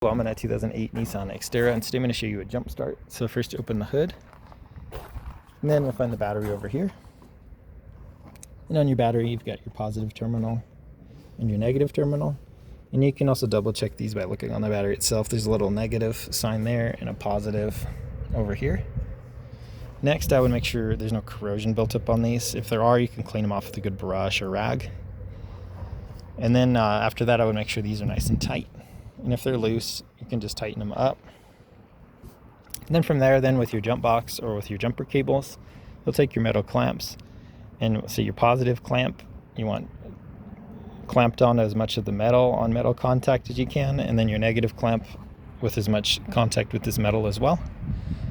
Well, I'm in a 2008 Nissan Xterra, and today I'm going to show you a jump start. So first, open the hood, and then we'll find the battery over here. And on your battery, you've got your positive terminal and your negative terminal. And you can also double check these by looking on the battery itself. There's a little negative sign there and a positive over here. Next, I would make sure there's no corrosion built up on these. If there are, you can clean them off with a good brush or rag. And then after that, I would make sure these are nice and tight. And if they're loose, you can just tighten them up. And then from there, with your jump box or with your jumper cables, you'll take your metal clamps. And so your positive clamp, you want clamped on as much of the metal on metal contact as you can. And then your negative clamp with as much contact with this metal as well.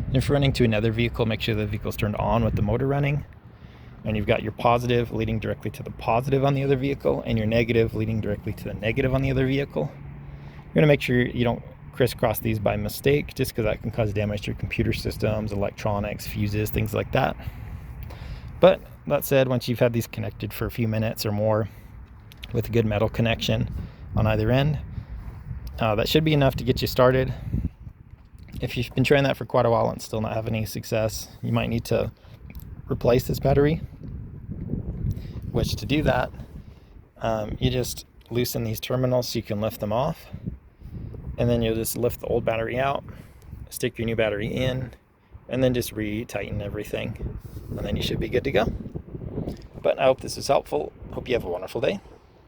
And if you're running to another vehicle, make sure the vehicle's turned on with the motor running. And you've got your positive leading directly to the positive on the other vehicle, and your negative leading directly to the negative on the other vehicle. You're going to make sure you don't crisscross these by mistake, just because that can cause damage to your computer systems, electronics, fuses, things like that. But that said, once you've had these connected for a few minutes or more with a good metal connection on either end, that should be enough to get you started. If you've been trying that for quite a while and still not having any success, you might need to replace this battery, which to do that, you just loosen these terminals so you can lift them off. And then you'll just lift the old battery out, stick your new battery in, and then just re-tighten everything. And then you should be good to go. But I hope this is helpful. Hope you have a wonderful day.